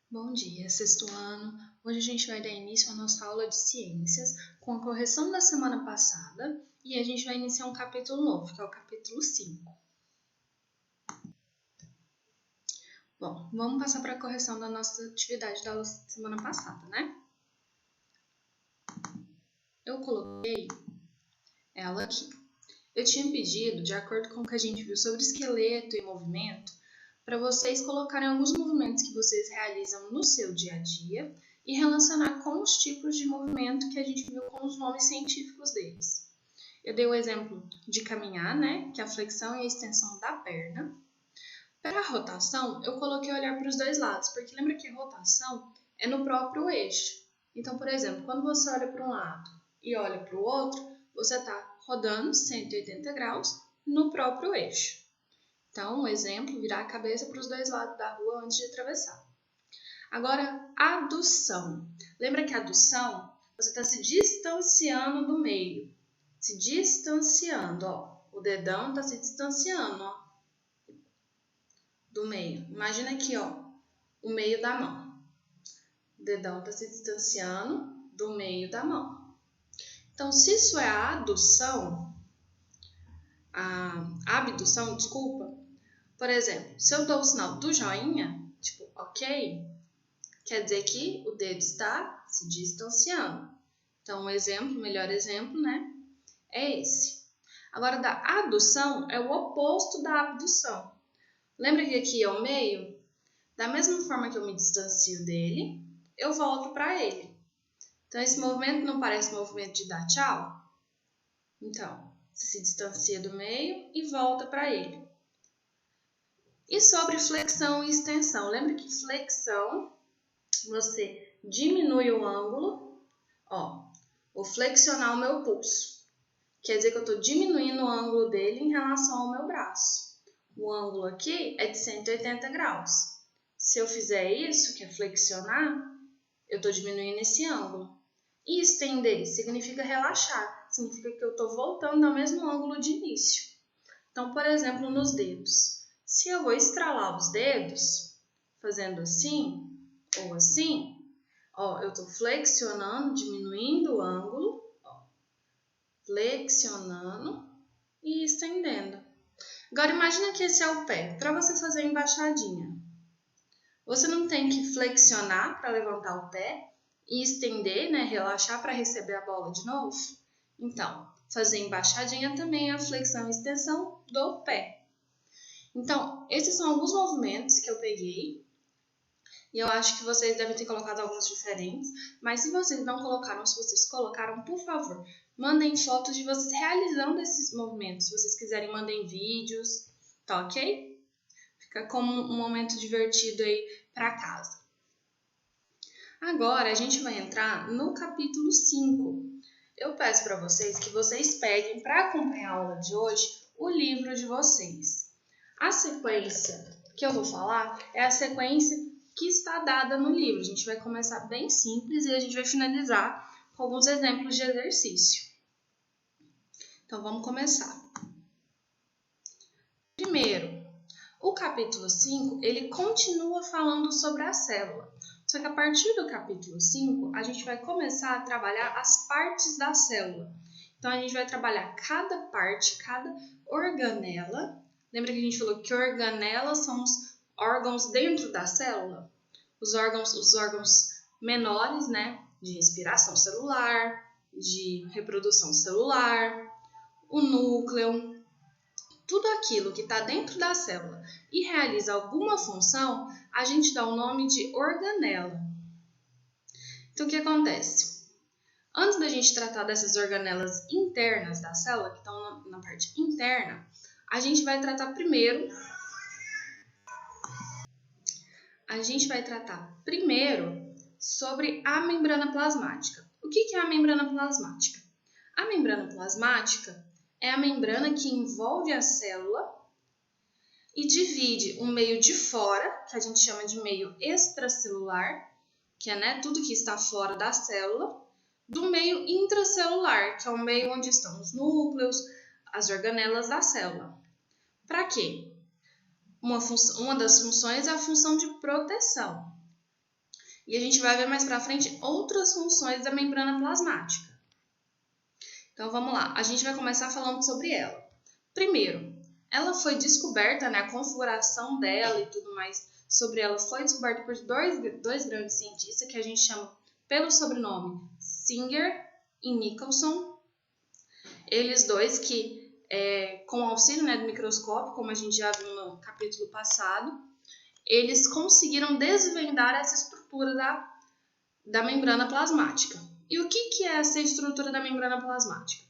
Bom dia, sexto ano. Hoje a gente vai dar início à nossa aula de ciências com a correção da semana passada e a gente vai iniciar um capítulo novo, que é o capítulo 5. Bom, vamos passar para a correção da nossa atividade da aula da semana passada, né? Eu coloquei ela aqui. Eu tinha pedido, de acordo com o que a gente viu sobre esqueleto e movimento, para vocês colocarem alguns movimentos que vocês realizam no seu dia a dia e relacionar com os tipos de movimento que a gente viu com os nomes científicos deles. Eu dei o exemplo de caminhar, né, que é a flexão e a extensão da perna. Para a rotação, eu coloquei olhar para os dois lados, porque lembra que a rotação é no próprio eixo. Então, por exemplo, quando você olha para um lado e olha para o outro, você está rodando 180 graus no próprio eixo. Então, um exemplo, virar a cabeça para os dois lados da rua antes de atravessar. Agora, adução. Lembra que a adução, você está se distanciando do meio. Se distanciando, ó. O dedão está se distanciando, ó, do meio. Imagina aqui, ó, o meio da mão. O dedão está se distanciando do meio da mão. Então, se isso é a adução, a abdução, desculpa. Por exemplo, se eu dou o sinal do joinha, tipo, ok, quer dizer que o dedo está se distanciando. Então, um exemplo, melhor exemplo, né, é esse. Agora, da adução é o oposto da abdução. Lembra que aqui é o meio? Da mesma forma que eu me distancio dele, eu volto para ele. Então, esse movimento não parece movimento de dar tchau? Então, você se distancia do meio e volta para ele. E sobre flexão e extensão? Lembra que flexão, você diminui o ângulo, ó, vou flexionar o meu pulso. Quer dizer que eu estou diminuindo o ângulo dele em relação ao meu braço. O ângulo aqui é de 180 graus. Se eu fizer isso, que é flexionar, eu estou diminuindo esse ângulo. E estender significa relaxar, significa que eu estou voltando ao mesmo ângulo de início. Então, por exemplo, nos dedos. Se eu vou estralar os dedos, fazendo assim ou assim, ó, eu estou flexionando, diminuindo o ângulo, ó, flexionando e estendendo. Agora, imagina que esse é o pé. Para você fazer a embaixadinha, você não tem que flexionar para levantar o pé e estender, né, relaxar para receber a bola de novo? Então, fazer embaixadinha também é a flexão e extensão do pé. Então, esses são alguns movimentos que eu peguei e eu acho que vocês devem ter colocado alguns diferentes, mas se vocês não colocaram, se vocês colocaram, por favor, mandem fotos de vocês realizando esses movimentos. Se vocês quiserem, mandem vídeos, tá ok? Fica como um momento divertido aí para casa. Agora, a gente vai entrar no capítulo 5. Eu peço para vocês que vocês peguem, para acompanhar a aula de hoje, o livro de vocês. A sequência que eu vou falar é a sequência que está dada no livro. A gente vai começar bem simples e a gente vai finalizar com alguns exemplos de exercício. Então, vamos começar. Primeiro, o capítulo 5, ele continua falando sobre a célula. Só que a partir do capítulo 5, a gente vai começar a trabalhar as partes da célula. Então, a gente vai trabalhar cada parte, cada organela. Lembra que a gente falou que organelas são os órgãos dentro da célula? Os órgãos menores, né? De respiração celular, de reprodução celular, o núcleo. Tudo aquilo que está dentro da célula e realiza alguma função, a gente dá o nome de organela. Então, o que acontece? Antes da gente tratar dessas organelas internas da célula, que estão na parte interna, a gente vai tratar primeiro sobre a membrana plasmática. O que é a membrana plasmática? A membrana plasmática é a membrana que envolve a célula e divide o meio de fora, que a gente chama de meio extracelular, que é, né, tudo que está fora da célula, do meio intracelular, que é o meio onde estão os núcleos, as organelas da célula. Para quê? Uma das funções é a função de proteção. E a gente vai ver mais para frente outras funções da membrana plasmática. Então vamos lá, a gente vai começar falando sobre ela. Primeiro, ela foi descoberta, né, a configuração dela e tudo mais sobre ela foi descoberta por dois grandes cientistas que a gente chama pelo sobrenome Singer e Nicholson. Eles dois que, com o auxílio, né, do microscópio, como a gente já viu no capítulo passado, eles conseguiram desvendar essa estrutura da membrana plasmática. E o que é essa estrutura da membrana plasmática?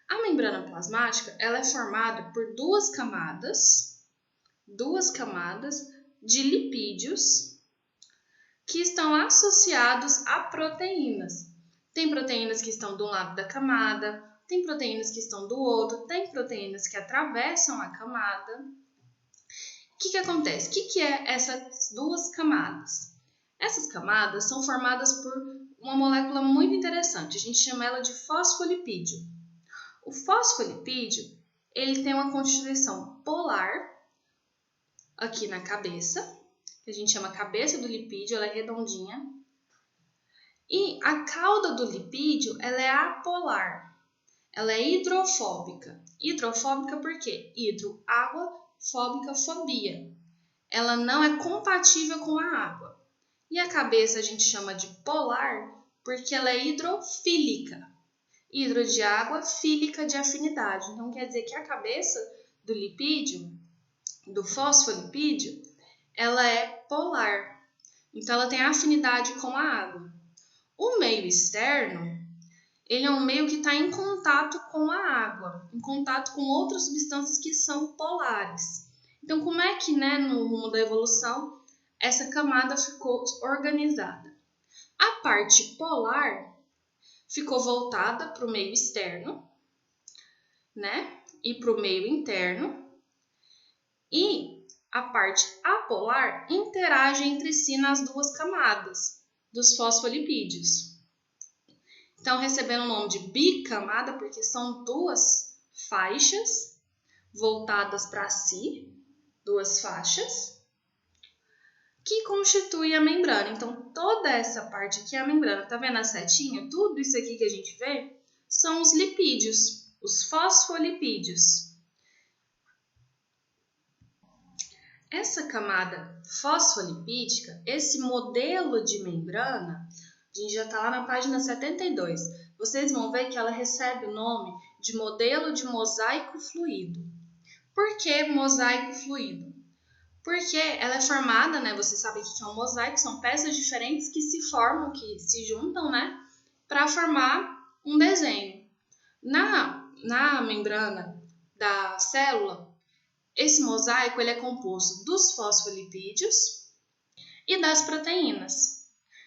A membrana plasmática ela é formada por duas camadas de lipídios que estão associados a proteínas. Tem proteínas que estão de um lado da camada, tem proteínas que estão do outro, tem proteínas que atravessam a camada. O que acontece? O que é essas duas camadas? Essas camadas são formadas por uma molécula muito interessante, a gente chama ela de fosfolipídio. O fosfolipídio ele tem uma constituição polar aqui na cabeça, que a gente chama cabeça do lipídio, ela é redondinha. E a cauda do lipídio ela é apolar, ela é hidrofóbica. Hidrofóbica por quê? Hidro, água, fóbica, fobia. Ela não é compatível com a água. E a cabeça a gente chama de polar porque ela é hidrofílica. Hidro de água, fílica de afinidade. Então quer dizer que a cabeça do lipídio, do fosfolipídio, ela é polar. Então ela tem afinidade com a água. O meio externo, ele é um meio que está em contato com a água, em contato com outras substâncias que são polares. Então, como é que, né, no rumo da evolução, essa camada ficou organizada? A parte polar ficou voltada para o meio externo, né, e para o meio interno, e a parte apolar interage entre si nas duas camadas dos fosfolipídios. Então, recebendo o nome de bicamada, porque são duas faixas voltadas para si, duas faixas, que constituem a membrana. Então, toda essa parte aqui é a membrana. Tá vendo a setinha? Tudo isso aqui que a gente vê são os lipídios, os fosfolipídios. Essa camada fosfolipídica, esse modelo de membrana, a gente já está lá na página 72. Vocês vão ver que ela recebe o nome de modelo de mosaico fluido. Por que mosaico fluido? Porque ela é formada, né? Você sabe que é um mosaico, são peças diferentes que se formam, que se juntam, né? Para formar um desenho. Na membrana da célula, esse mosaico ele é composto dos fosfolipídios e das proteínas.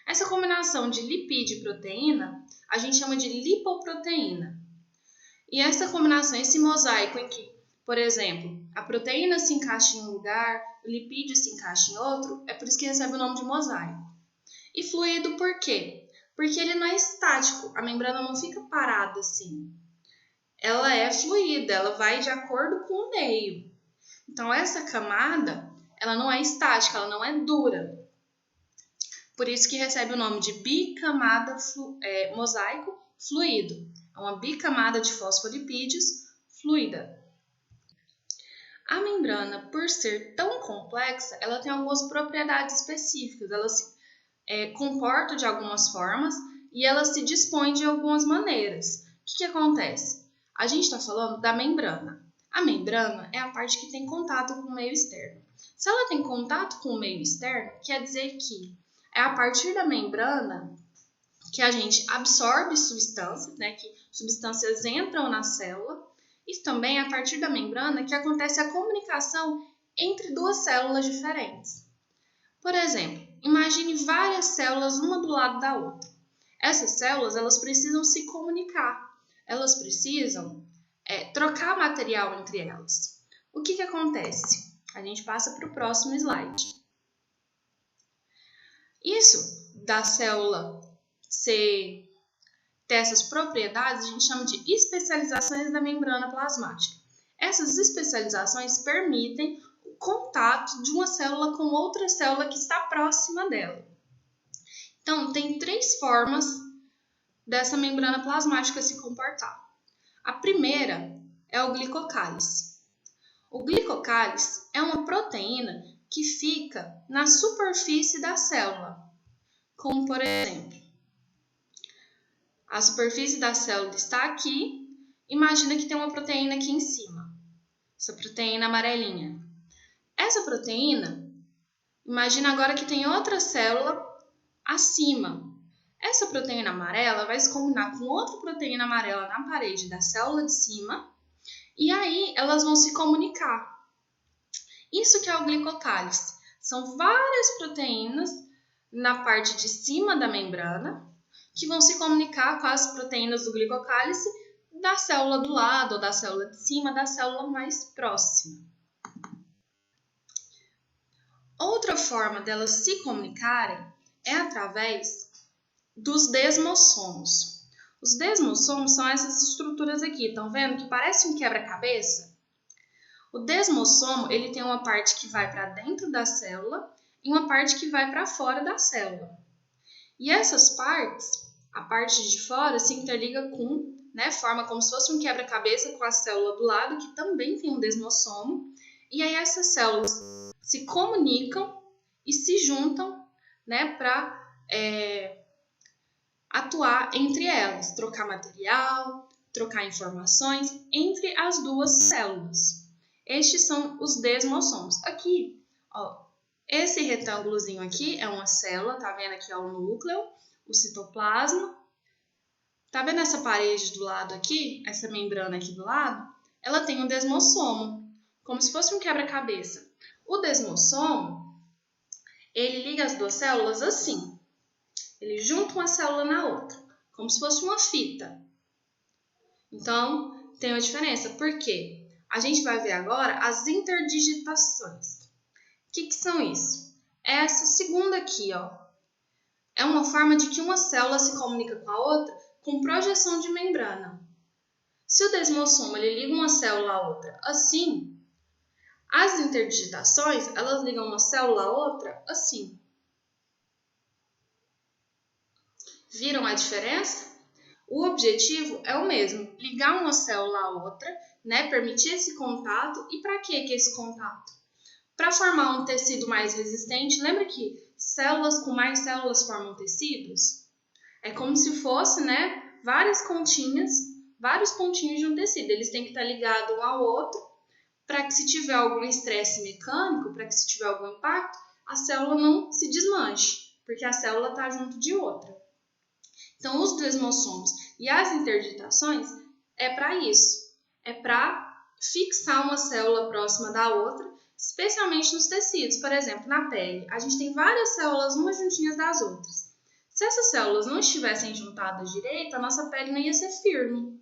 Essa combinação de lipídio e proteína, a gente chama de lipoproteína. E essa combinação, esse mosaico em que, por exemplo, a proteína se encaixa em um lugar, o lipídio se encaixa em outro, é por isso que recebe o nome de mosaico. E fluido por quê? Porque ele não é estático, a membrana não fica parada assim. Ela é fluida, ela vai de acordo com o meio. Então, essa camada, ela não é estática, ela não é dura. Por isso que recebe o nome de bicamada mosaico fluido. É uma bicamada de fosfolipídios fluida. A membrana, por ser tão complexa, ela tem algumas propriedades específicas. Ela se comporta de algumas formas e ela se dispõe de algumas maneiras. O que acontece? A gente está falando da membrana. A membrana é a parte que tem contato com o meio externo. Se ela tem contato com o meio externo, quer dizer que é a partir da membrana que a gente absorve substâncias, né, que substâncias entram na célula, e também é a partir da membrana que acontece a comunicação entre duas células diferentes. Por exemplo, imagine várias células uma do lado da outra. Essas células elas precisam se comunicar, elas precisam trocar material entre elas. O que acontece? A gente passa para o próximo slide. Isso da célula ter essas propriedades, a gente chama de especializações da membrana plasmática. Essas especializações permitem o contato de uma célula com outra célula que está próxima dela. Então, tem 3 formas dessa membrana plasmática se comportar. A primeira é o glicocálice. O glicocálice é uma proteína que fica na superfície da célula, como por exemplo, a superfície da célula está aqui, imagina que tem uma proteína aqui em cima, essa proteína amarelinha. Essa proteína, imagina agora que tem outra célula acima. Essa proteína amarela vai se combinar com outra proteína amarela na parede da célula de cima e aí elas vão se comunicar. Isso que é o glicocálice. São várias proteínas na parte de cima da membrana que vão se comunicar com as proteínas do glicocálice da célula do lado ou da célula de cima, da célula mais próxima. Outra forma delas se comunicarem é através dos desmossomos. Os desmossomos são essas estruturas aqui, estão vendo que parece um quebra-cabeça? O desmossomo ele tem uma parte que vai para dentro da célula e uma parte que vai para fora da célula. E essas partes, a parte de fora se interliga com, forma como se fosse um quebra-cabeça com a célula do lado, que também tem um desmossomo. E aí essas células se comunicam e se juntam, para atuar entre elas, trocar material, trocar informações entre as duas células. Estes são os desmossomos. Aqui, esse retângulozinho aqui é uma célula, tá vendo aqui o núcleo, o citoplasma. Tá vendo essa parede do lado aqui, essa membrana aqui do lado? Ela tem um desmossomo, como se fosse um quebra-cabeça. O desmossomo, ele liga as duas células assim. Ele junta uma célula na outra, como se fosse uma fita. Então, tem uma diferença. Por quê? A gente vai ver agora as interdigitações. O que são isso? Essa segunda aqui, é uma forma de que uma célula se comunica com a outra com projeção de membrana. Se o desmossomo ele liga uma célula à outra assim, as interdigitações elas ligam uma célula à outra assim. Viram a diferença? O objetivo é o mesmo, ligar uma célula à outra, permitir esse contato. E para que esse contato? Para formar um tecido mais resistente. Lembra que células com mais células formam tecidos? É como se fosse, várias continhas, vários pontinhos de um tecido. Eles têm que estar ligados um ao outro para que se tiver algum estresse mecânico, para que se tiver algum impacto, a célula não se desmanche, porque a célula está junto de outra. Então, os desmossomos e as interdigitações é para isso. É para fixar uma célula próxima da outra, especialmente nos tecidos. Por exemplo, na pele, a gente tem várias células umas juntinhas das outras. Se essas células não estivessem juntadas direito, a nossa pele não ia ser firme.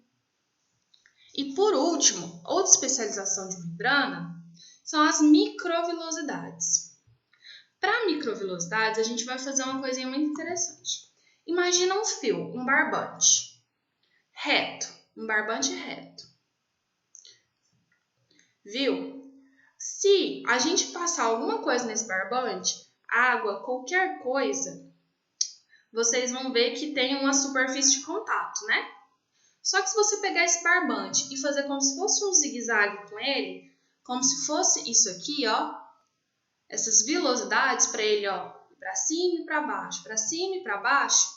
E por último, outra especialização de membrana são as microvilosidades. Para microvilosidades, a gente vai fazer uma coisinha muito interessante. Imagina um fio, um barbante reto, um barbante reto. Viu? Se a gente passar alguma coisa nesse barbante, água, qualquer coisa, vocês vão ver que tem uma superfície de contato, Só que se você pegar esse barbante e fazer como se fosse um zigue-zague com ele, como se fosse isso aqui, essas vilosidades para ele, para cima e para baixo, para cima e para baixo.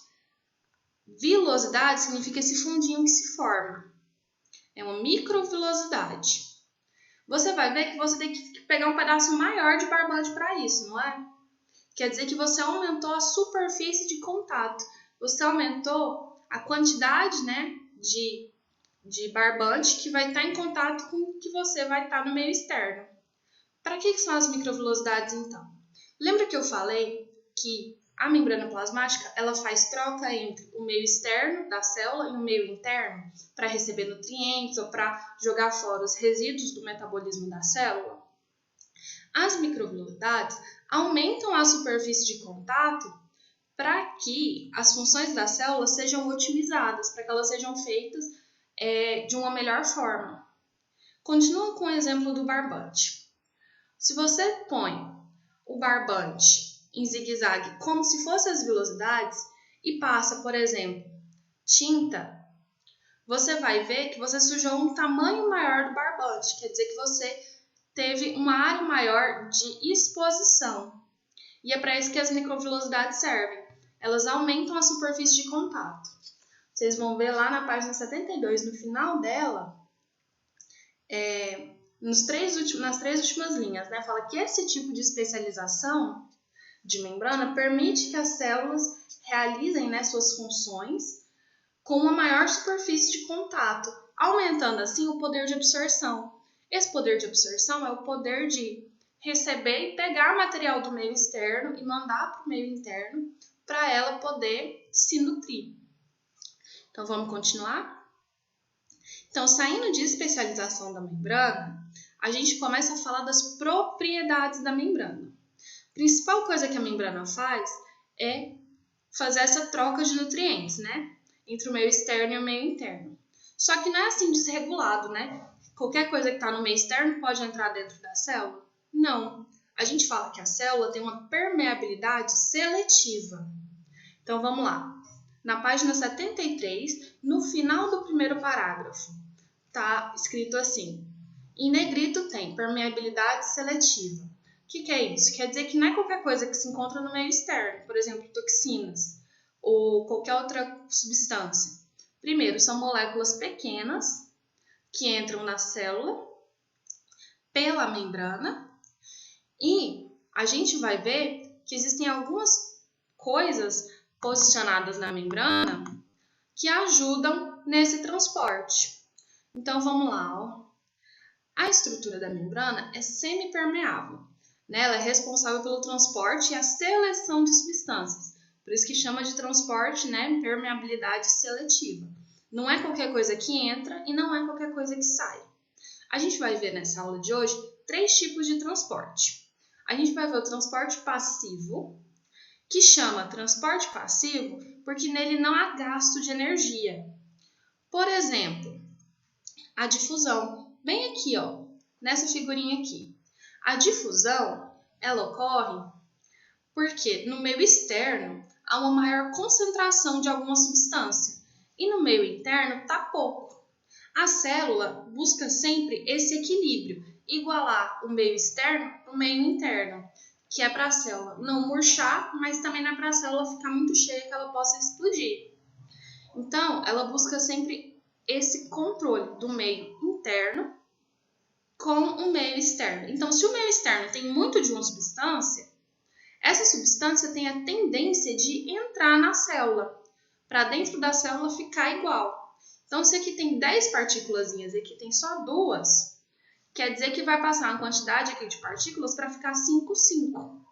Vilosidade significa esse fundinho que se forma. É uma microvilosidade. Você vai ver que você tem que pegar um pedaço maior de barbante para isso, não é? Quer dizer que você aumentou a superfície de contato. Você aumentou a quantidade, de barbante que vai estar em contato com o que você vai estar no meio externo. Para que são as microvilosidades, então? Lembra que eu falei que a membrana plasmática ela faz troca entre o meio externo da célula e o meio interno para receber nutrientes ou para jogar fora os resíduos do metabolismo da célula? As microvilosidades aumentam a superfície de contato para que as funções da célula sejam otimizadas, para que elas sejam feitas de uma melhor forma. Continua com o exemplo do barbante. Se você põe o barbante em zigue-zague como se fossem as velocidades e passa, por exemplo, tinta, você vai ver que você sujou um tamanho maior do barbante, quer dizer que você teve uma área maior de exposição. E é para isso que as microvilosidades servem. Elas aumentam a superfície de contato. Vocês vão ver lá na página 72, no final dela, nas três últimas linhas, né, fala que esse tipo de especialização de membrana permite que as células realizem, né, suas funções com uma maior superfície de contato, aumentando assim o poder de absorção. Esse poder de absorção é o poder de receber e pegar material do meio externo e mandar para o meio interno para ela poder se nutrir. Então, vamos continuar? Então, saindo de especialização da membrana, a gente começa a falar das propriedades da membrana. A principal coisa que a membrana faz é fazer essa troca de nutrientes, né? Entre o meio externo e o meio interno. Só que não é assim desregulado, né? Qualquer coisa que está no meio externo pode entrar dentro da célula? Não. A gente fala que a célula tem uma permeabilidade seletiva. Então, vamos lá. Na página 73, no final do primeiro parágrafo, está escrito assim: em negrito tem permeabilidade seletiva. O que é isso? Quer dizer que não é qualquer coisa que se encontra no meio externo, por exemplo, toxinas ou qualquer outra substância. Primeiro, são moléculas pequenas que entram na célula pela membrana e a gente vai ver que existem algumas coisas posicionadas na membrana que ajudam nesse transporte. Então, vamos lá. Ó. A estrutura da membrana é semipermeável. Né? Ela é responsável pelo transporte e a seleção de substâncias. Por isso que chama de transporte, né? Permeabilidade seletiva. Não é qualquer coisa que entra e não é qualquer coisa que sai. A gente vai ver nessa aula de hoje 3 tipos de transporte. A gente vai ver o transporte passivo, que chama transporte passivo porque nele não há gasto de energia. Por exemplo, a difusão. Bem aqui, ó, nessa figurinha aqui. A difusão, ela ocorre porque no meio externo há uma maior concentração de alguma substância e no meio interno está pouco. A célula busca sempre esse equilíbrio, igualar o meio externo ao meio interno, que é para a célula não murchar, mas também não é para a célula ficar muito cheia que ela possa explodir. Então, ela busca sempre esse controle do meio interno com o meio externo. Então, se o meio externo tem muito de uma substância, essa substância tem a tendência de entrar na célula, para dentro da célula ficar igual. Então, se aqui tem 10 partículazinhas e aqui tem só 2, quer dizer que vai passar uma quantidade aqui de partículas para ficar 5, 5.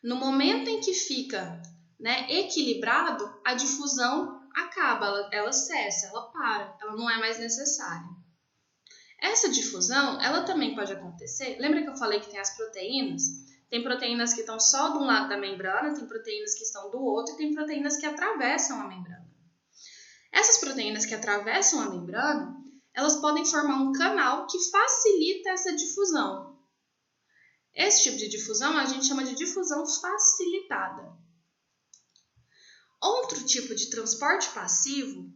No momento em que fica, né, equilibrado, a difusão acaba, ela cessa, ela para, ela não é mais necessária. Essa difusão, ela também pode acontecer. Lembra que eu falei que tem as proteínas? Tem proteínas que estão só de um lado da membrana, tem proteínas que estão do outro e tem proteínas que atravessam a membrana. Essas proteínas que atravessam a membrana, elas podem formar um canal que facilita essa difusão. Esse tipo de difusão a gente chama de difusão facilitada. Outro tipo de transporte passivo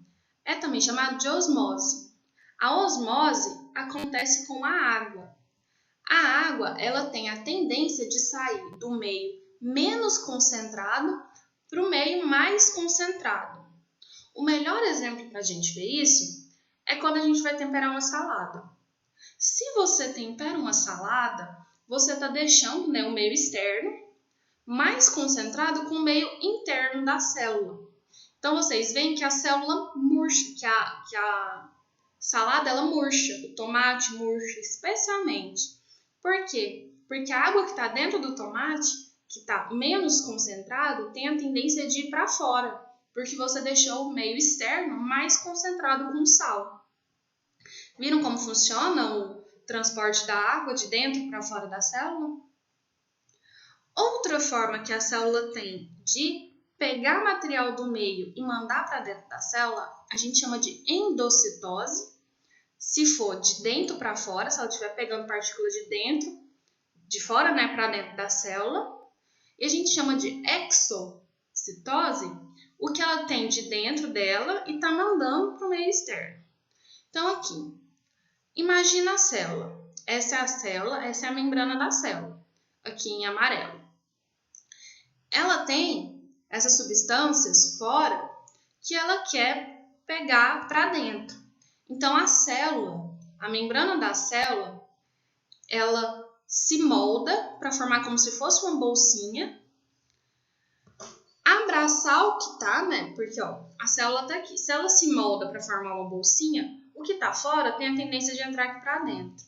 é também chamado de osmose. A osmose acontece com a água. A água, ela tem a tendência de sair do meio menos concentrado para o meio mais concentrado. O melhor exemplo para a gente ver isso é quando a gente vai temperar uma salada. Se você tempera uma salada, você está deixando, né, o meio externo mais concentrado com o meio interno da célula. Então, vocês veem que a célula murcha, que a salada ela murcha, o tomate murcha especialmente. Por quê? Porque a água que está dentro do tomate, que está menos concentrado, tem a tendência de ir para fora, porque você deixou o meio externo mais concentrado com sal. Viram como funciona o transporte da água de dentro para fora da célula? Outra forma que a célula tem de pegar material do meio e mandar para dentro da célula, a gente chama de endocitose. Se for de dentro para fora, se ela estiver pegando partículas de dentro, de fora, né, para dentro da célula. E a gente chama de exocitose o que ela tem de dentro dela e está mandando para o meio externo. Então, aqui, imagina a célula. Essa é a célula, essa é a membrana da célula, aqui em amarelo. Ela tem essas substâncias fora que ela quer pegar para dentro. Então, a célula, a membrana da célula, ela se molda para formar como se fosse uma bolsinha, abraçar o que tá, né? Porque, ó, a célula tá aqui. Se ela se molda para formar uma bolsinha, o que tá fora tem a tendência de entrar aqui para dentro.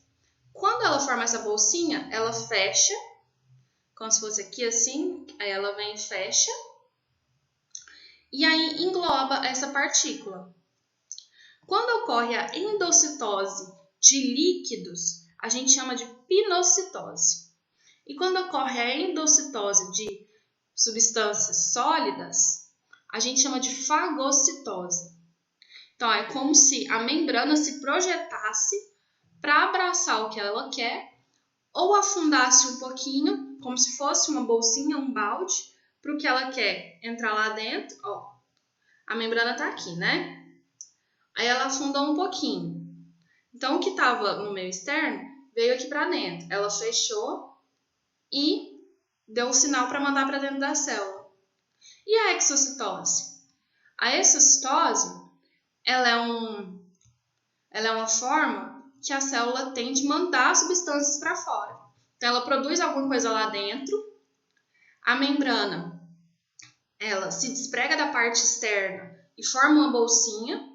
Quando ela forma essa bolsinha, ela fecha, como se fosse aqui assim, aí ela vem e fecha, e aí engloba essa partícula. Quando ocorre a endocitose de líquidos, a gente chama de pinocitose. E quando ocorre a endocitose de substâncias sólidas, a gente chama de fagocitose. Então, é como se a membrana se projetasse para abraçar o que ela quer, ou afundasse um pouquinho, como se fosse uma bolsinha, um balde, para o que ela quer entrar lá dentro. Ó, a membrana está aqui, né? Aí ela afundou um pouquinho. Então, o que estava no meio externo veio aqui para dentro. Ela fechou e deu o sinal para mandar para dentro da célula. E a exocitose? A exocitose, ela é uma forma que a célula tem de mandar substâncias para fora. Então, ela produz alguma coisa lá dentro, a membrana, ela se desprega da parte externa e forma uma bolsinha.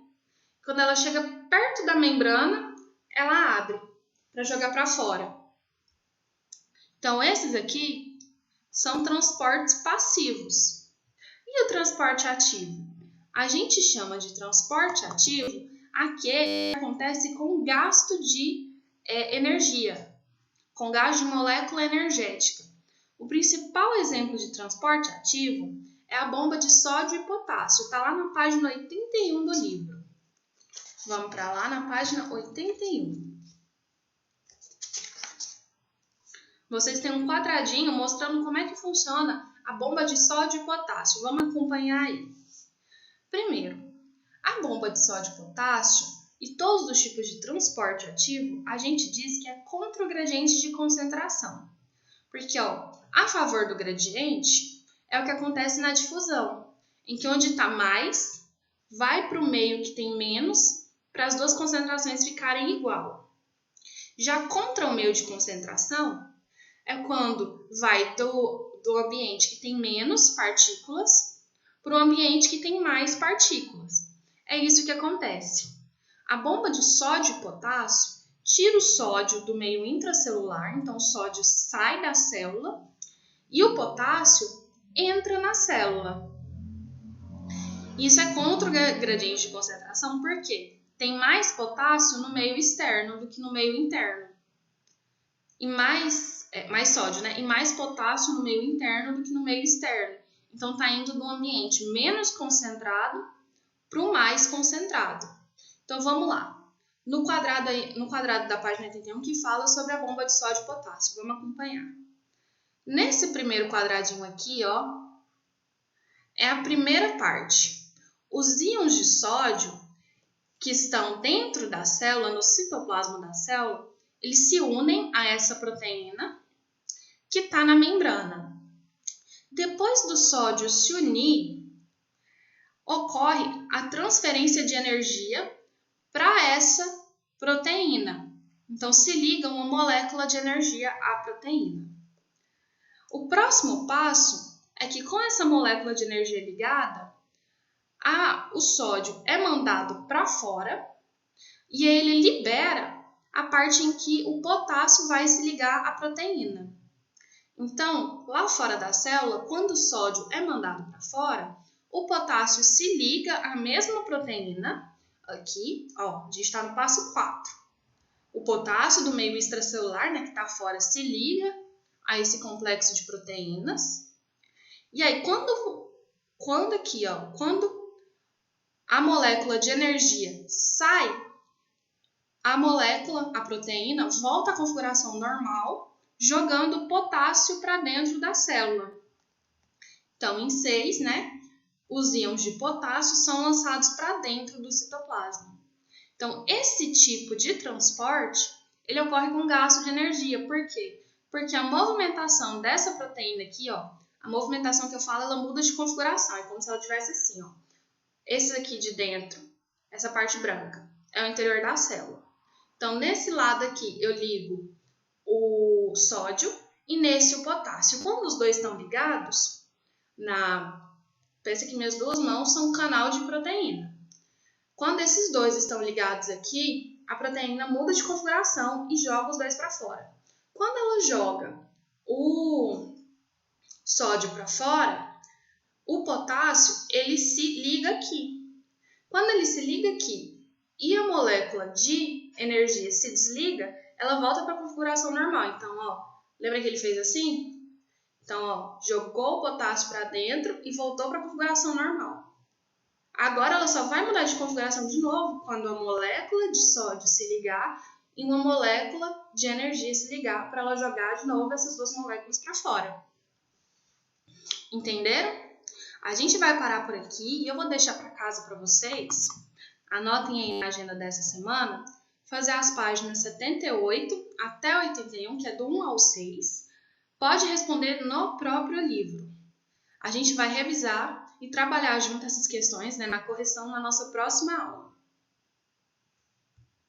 Quando ela chega perto da membrana, ela abre para jogar para fora. Então, esses aqui são transportes passivos. E o transporte ativo? A gente chama de transporte ativo aquele que acontece com gasto de energia, com gasto de molécula energética. O principal exemplo de transporte ativo é a bomba de sódio e potássio. Está lá na página 81 do livro. Vamos para lá na página 81. Vocês têm um quadradinho mostrando como é que funciona a bomba de sódio e potássio. Vamos acompanhar aí. Primeiro, a bomba de sódio e potássio e todos os tipos de transporte ativo, a gente diz que é contra o gradiente de concentração. Porque, ó, a favor do gradiente é o que acontece na difusão, em que onde está mais, vai para o meio que tem menos, para as duas concentrações ficarem igual. Já contra o meio de concentração, é quando vai do ambiente que tem menos partículas para o ambiente que tem mais partículas. É isso que acontece. A bomba de sódio e potássio tira o sódio do meio intracelular, então o sódio sai da célula e o potássio entra na célula. Isso é contra o gradiente de concentração porque tem mais potássio no meio externo do que no meio interno. E mais sódio, né? E mais potássio no meio interno do que no meio externo. Então, está indo do ambiente menos concentrado para o mais concentrado. Então, vamos lá. No quadrado da página 81, que fala sobre a bomba de sódio e potássio. Vamos acompanhar. Nesse primeiro quadradinho aqui, ó, é a primeira parte. Os íons de sódio que estão dentro da célula, no citoplasma da célula, eles se unem a essa proteína que está na membrana. Depois do sódio se unir, ocorre a transferência de energia para essa proteína. Então, se liga uma molécula de energia à proteína. O próximo passo é que com essa molécula de energia ligada, o sódio é mandado para fora e ele libera a parte em que o potássio vai se ligar à proteína. Então, lá fora da célula, quando o sódio é mandado para fora, o potássio se liga à mesma proteína, aqui, ó, a gente está no passo 4. O potássio do meio extracelular, né, que está fora, se liga a esse complexo de proteínas. E aí, quando aqui, ó, quando a molécula de energia sai, a proteína, volta à configuração normal, jogando potássio para dentro da célula. Então, em 6, né, os íons de potássio são lançados para dentro do citoplasma. Então, esse tipo de transporte, ele ocorre com gasto de energia. Por quê? Porque a movimentação dessa proteína aqui, ó, a movimentação que eu falo, ela muda de configuração. É como se ela tivesse assim, ó. Esse aqui de dentro, essa parte branca, é o interior da célula. Então, nesse lado aqui, eu ligo o sódio e nesse o potássio. Quando os dois estão ligados, pensa que minhas duas mãos são um canal de proteína. Quando esses dois estão ligados aqui, a proteína muda de configuração e joga os dois para fora. Quando ela joga o sódio para fora, o potássio ele se liga aqui. Quando ele se liga aqui e a molécula de energia se desliga, ela volta para a configuração normal. Então, ó, lembra que ele fez assim? Então, ó, jogou o potássio para dentro e voltou para a configuração normal. Agora ela só vai mudar de configuração de novo quando a molécula de sódio se ligar e uma molécula de energia se ligar para ela jogar de novo essas duas moléculas para fora. Entenderam? A gente vai parar por aqui e eu vou deixar para casa para vocês. Anotem aí na agenda dessa semana, fazer as páginas 78 até 81, que é do 1 ao 6. Pode responder no próprio livro. A gente vai revisar e trabalhar junto essas questões, né, na correção na nossa próxima aula.